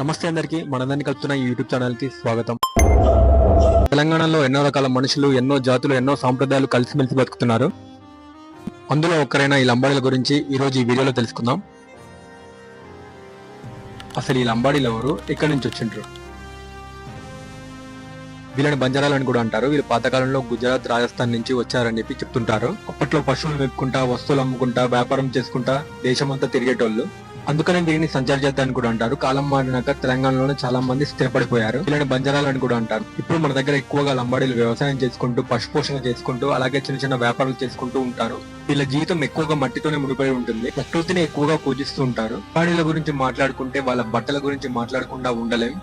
నమస్తే అందరికీ మనందరినీ కలుపుతున్న ఈ యూట్యూబ్ ఛానల్ కి స్వాగతం. తెలంగాణలో ఎన్నో రకాల మనుషులు, ఎన్నో జాతులు, ఎన్నో సాంప్రదాయాలు కలిసిమెలిసి బతుకుతున్నారు. అందులో ఒక్కరైన ఈ లంబాడీల గురించి ఈ రోజు ఈ వీడియోలో తెలుసుకుందాం. అసలు ఈ లంబాడీలు ఎవరు, ఎక్కడి నుంచి వచ్చిండ్రు? వీళ్ళని బంజారాలని కూడా అంటారు. వీళ్ళు పాతకాలంలో గుజరాత్, రాజస్థాన్ నుంచి వచ్చారని చెప్పి చెప్తుంటారు. అప్పట్లో పశువులు మెప్పుకుంటా, వస్తువులు అమ్ముకుంటా, వ్యాపారం చేసుకుంటా దేశమంతా తిరిగేటోళ్ళు. అందుకనే వీరిని సంచార జాతి అని కూడా అంటారు. కాలం మారినాక తెలంగాణలోనే చాలా మంది స్థిరపడిపోయారు. వీళ్ళని బంజారాలని కూడా అంటారు. ఇప్పుడు మన దగ్గర ఎక్కువగా లంబాడీలు వ్యవసాయం చేసుకుంటూ, పశుపోషణ చేసుకుంటూ, అలాగే చిన్న చిన్న వ్యాపారాలు చేసుకుంటూ ఉంటారు. వీళ్ళ జీవితం ఎక్కువగా మట్టితోనే ముడిపడి ఉంటుంది. ప్రకృతిని ఎక్కువగా పూజిస్తూ ఉంటారు. లంబాడీల గురించి మాట్లాడుకుంటే వాళ్ళ బట్టల గురించి మాట్లాడకుండా ఉండలేం.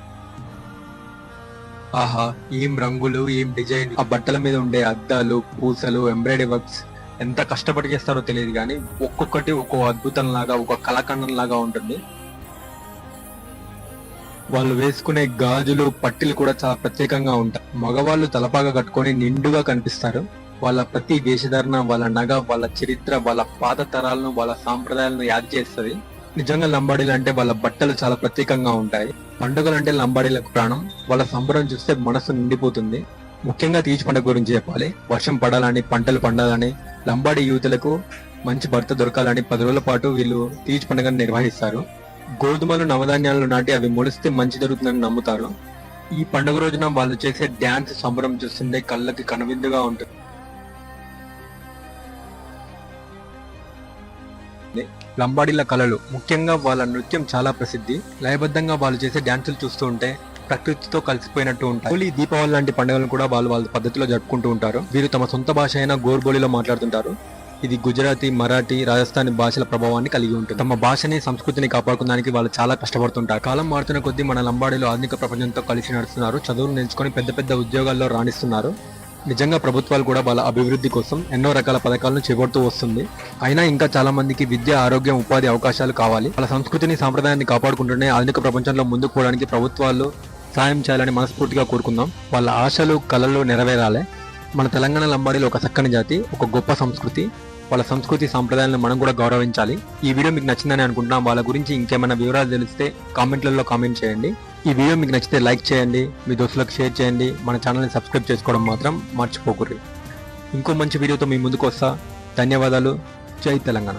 ఆహా, ఏం రంగులు, ఏం డిజైన్! ఆ బట్టల మీద ఉండే అద్దాలు, పూసలు, ఎంబ్రాయిడరీ వర్క్స్ ఎంత కష్టపడి చేస్తారో తెలియదు కానీ ఒక్కొక్కటి ఒక్కో అద్భుతం లాగా, ఒక కళాఖండం లాగా ఉంటుంది. వాళ్ళు వేసుకునే గాజులు, పట్టీలు కూడా చాలా ప్రత్యేకంగా ఉంటాయి. మగవాళ్ళు తలపాగా కట్టుకొని నిండుగా కనిపిస్తారు. వాళ్ళ ప్రతి వేషధారణ, వాళ్ళ నగ, వాళ్ళ చరిత్ర, వాళ్ళ పాత తరాలను, వాళ్ళ సాంప్రదాయాలను యాద్ చేస్తుంది. నిజంగా లంబాడీలు అంటే వాళ్ళ బట్టలు చాలా ప్రత్యేకంగా ఉంటాయి. పండుగలు అంటే లంబాడీలకు ప్రాణం. వాళ్ళ సంబరం చూస్తే మనసు నిండిపోతుంది. ముఖ్యంగా తీజ్ పండుగ గురించి చెప్పాలి. వర్షం పడాలని, పంటలు పండాలని, లంబాడీ యువతులకు మంచి భర్త దొరకాలని 10 రోజుల పాటు వీళ్ళు తీజ్ పండుగను నిర్వహిస్తారు. గోధుమలు, నవధాన్యాలు నాటి అవి మొలిస్తే మంచి జరుగుతుందని నమ్ముతారు. ఈ పండుగ రోజున వాళ్ళు చేసే డ్యాన్స్ సంబరం చూస్తుంటే కళ్ళకి కనువిందుగా ఉంటుంది. లంబాడీల కళలు, ముఖ్యంగా వాళ్ళ నృత్యం చాలా ప్రసిద్ధి. లయబద్ధంగా వాళ్ళు చేసే డ్యాన్సులు చూస్తూ ఉంటే ప్రకృతితో కలిసిపోయినట్టు ఉంటాయి. హోలీ, దీపావళి లాంటి పండుగలను కూడా వాళ్ళు వాళ్ళ పద్ధతిలో జరుపుకుంటూ ఉంటారు. వీరు తమ సొంత భాష అయిన గోర్బోలిలో మాట్లాడుతుంటారు. ఇది గుజరాతీ, మరాఠీ, రాజస్థానీ భాషల ప్రభావాన్ని కలిగి ఉంటుంది. తమ భాషని, సంస్కృతిని కాపాడుకోవడానికి వాళ్ళు చాలా కష్టపడుతుంటారు. కాలం మారుతున్న కొద్దీ మన లంబాడీలు ఆధునిక ప్రపంచంతో కలిసి నడుస్తున్నారు. చదువులు నేర్చుకుని పెద్ద పెద్ద ఉద్యోగాల్లో రాణిస్తున్నారు. నిజంగా ప్రభుత్వాలు కూడా వాళ్ళ అభివృద్ధి కోసం ఎన్నో రకాల పథకాలను చేపడుతూ వస్తుంది. అయినా ఇంకా చాలా మందికి విద్య, ఆరోగ్యం, ఉపాధి అవకాశాలు కావాలి. వాళ్ళ సంస్కృతిని, సాంప్రదాయాన్ని కాపాడుకుంటూనే ఆధునిక ప్రపంచంలో ముందుకు పోవడానికి ప్రభుత్వాలు సాయం చేయాలని మనస్ఫూర్తిగా కోరుకుందాం. వాళ్ళ ఆశలు, కళలు నెరవేరాలి. మన తెలంగాణ లంబాడీలు ఒక చక్కని జాతి, ఒక గొప్ప సంస్కృతి. వాళ్ళ సంస్కృతి, సాంప్రదాయాలను మనం కూడా గౌరవించాలి. ఈ వీడియో మీకు నచ్చిందని అనుకుంటున్నాం. వాళ్ళ గురించి ఇంకేమైనా వివరాలు తెలిస్తే కామెంట్లలో కామెంట్ చేయండి. ఈ వీడియో మీకు నచ్చితే లైక్ చేయండి, మీ దోస్తులకు షేర్ చేయండి. మన ఛానల్ని సబ్స్క్రైబ్ చేసుకోవడం మాత్రం మర్చిపోకూడదు. ఇంకో మంచి వీడియోతో మీ ముందుకు వస్తా. ధన్యవాదాలు. జై తెలంగాణ.